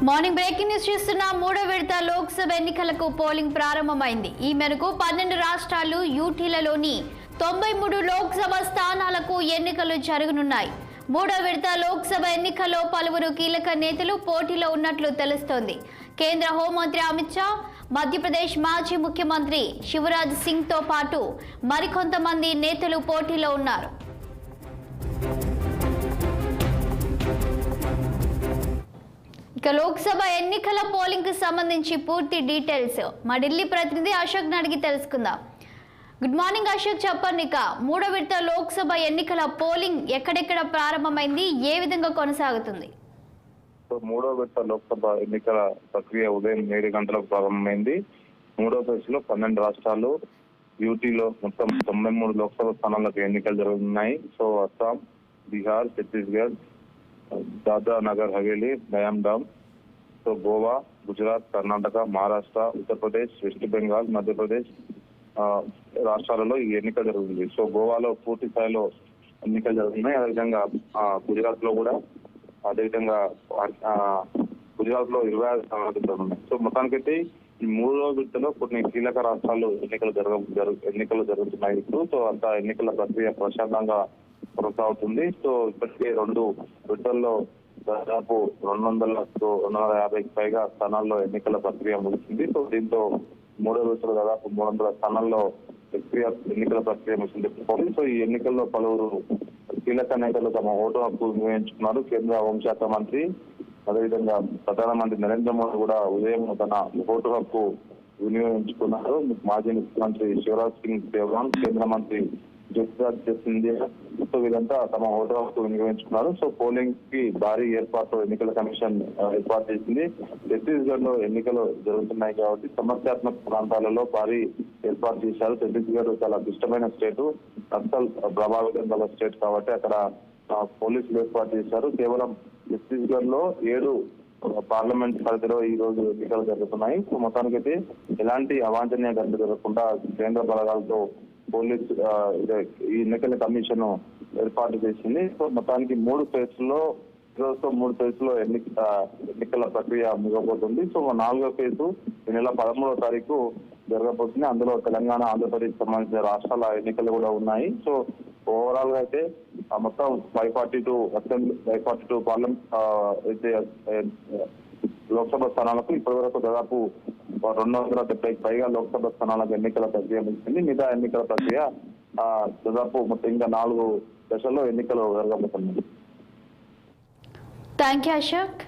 Morning breaking news చూస్తున్న మూడో విడత లోక్సభ ఎన్నికలకు పోలింగ్ ప్రారంభమైంది. ఈ మేరకు 12 రాష్ట్రాలు యూటీలలోని 93 లోక్సభ స్థానాలకు ఎన్నికలు జరగనున్నాయి. మూడో విడత లోక్సభ ఎన్నికల్లో పలువురు కీలక నేతలు పోటీలో ఉన్నట్లు తెలుస్తోంది. కేంద్ర హోంమంత్రి అమిత్ షా, మధ్యప్రదేశ్ మాజీ ముఖ్యమంత్రి శివరాజ్ సింగ్ తో పాటు మరికొంతమంది నేతలు పోటీలో ఉన్నారు. ఇక లోక్సభ ఎన్నికల పోలింగ్ కు సంబంధించి పూర్తి డీటెయిల్స్ మా ఢిల్లీ ప్రతినిధి అశోక్ అడిగి తెలుసుకుందాం. గుడ్ మార్నింగ్ అశోక్, చెప్పండి. ఇక మూడో విడత లోక్సభ ఎన్నికల పోలింగ్ ఎక్కడెక్కడ ప్రారంభమైంది, ఏ విధంగా కొనసాగుతుంది? మూడో విడత లోక్సభ ఎన్నికల ప్రక్రియ ఉదయం 7 గంటలకు ప్రారంభమైంది. మూడో దశలో 12 రాష్ట్రాలు యూటీలో మొత్తం 93 లోక్సభ స్థానాలకు ఎన్నికలు జరుగుతున్నాయి. సో అస్సాం, బీహార్, ఛత్తీస్గఢ్, దాద్రా నగర్ హవేలీ, నయాం డామ్, సో గోవా, గుజరాత్, కర్ణాటక, మహారాష్ట్ర, ఉత్తరప్రదేశ్, వెస్ట్ బెంగాల్, మధ్యప్రదేశ్ రాష్ట్రాలలో ఈ ఎన్నిక జరుగుతుంది. సో గోవాలో పూర్తి స్థాయిలో ఎన్నికలు జరుగుతున్నాయి. అదేవిధంగా గుజరాత్ లో కూడా, అదేవిధంగా గుజరాత్ లో 26 స్థానాలు జరుగుతున్నాయి. సో మొత్తానికైతే ఈ మూడో విడతలో కొన్ని కీలక రాష్ట్రాల్లో ఎన్నికలు జరుగుతున్నాయి ఇప్పుడు. సో అంత ఎన్నికల ప్రక్రియ ప్రశాంతంగా కొనసాగుతుంది. సో ఇప్పటికే 2 విడతల్లో దాదాపు 250కి పైగా స్థానాల్లో ఎన్నికల ప్రక్రియ ముగిసింది. సో దీంతో మూడో విడతలో దాదాపు 300 స్థానాల్లో ఎన్నికల ప్రక్రియ ముగిసింది. సో ఈ ఎన్నికల్లో పలువురు కీలక నేతలు తమ ఓటు హక్కు వినియోగించుకున్నారు. కేంద్ర హోంశాఖ మంత్రి, అదేవిధంగా ప్రధానమంత్రి నరేంద్ర మోదీ కూడా ఉదయం తన ఓటు హక్కు వినియోగించుకున్నారు. మాజీ ముఖ్యమంత్రి శివరాజ్ సింగ్ చౌహాన్, కేంద్ర మంత్రి జ్యోతిరాదిత్య సింధియా, సో వీరంతా తమ ఓటు హక్కు వినియోగించుకున్నారు. సో పోలింగ్ కి భారీ ఏర్పాటు ఎన్నికల కమిషన్ ఏర్పాటు చేసింది. ఛత్తీస్గఢ్ లో ఎన్నికలు జరుగుతున్నాయి కాబట్టి సమస్యాత్మక ప్రాంతాలలో భారీ ఏర్పాటు చేశారు. ఛత్తీస్గఢ్ చాలా క్లిష్టమైన స్టేట్, నక్సల్ ప్రభావితం గల స్టేట్ కాబట్టి అక్కడ పోలీసులు ఏర్పాటు చేశారు. కేవలం ఛత్తీస్గఢ్ లో 7 పార్లమెంట్ పరిధిలో ఈ రోజు ఎన్నికలు జరుగుతున్నాయి. సో మొత్తానికైతే ఎలాంటి అవాంఛనీయ ఘటన జరగకుండా కేంద్ర బలగాలతో పోలీస్ ఈ ఎన్నికల కమిషన్ ఏర్పాటు చేసింది. సో మొత్తానికి 3 ఫేజ్లో ఎన్నికల ప్రక్రియ ముగబోతుంది. సో 4వ ఫేజ్ ఈ నెల 13వ తారీఖు జరగబోతుంది. అందులో తెలంగాణ, ఆంధ్రప్రదేశ్ సంబంధించిన రాష్ట్రాల ఎన్నికలు కూడా ఉన్నాయి. సో ఓవరాల్ గా అయితే మొత్తం 542 పార్లమెంట్ అయితే లోక్సభ స్థానాలకు ఇప్పటి వరకు దాదాపు 270కి పైగా లోక్సభ స్థానాలకు ఎన్నికల ప్రక్రియ ముగిసింది. మిగతా ఎన్నికల ప్రక్రియ దాదాపు మొత్తం ఇంకా 4 దశల్లో ఎన్నికలు జరగబోతున్నాయి. Thank you Ashok.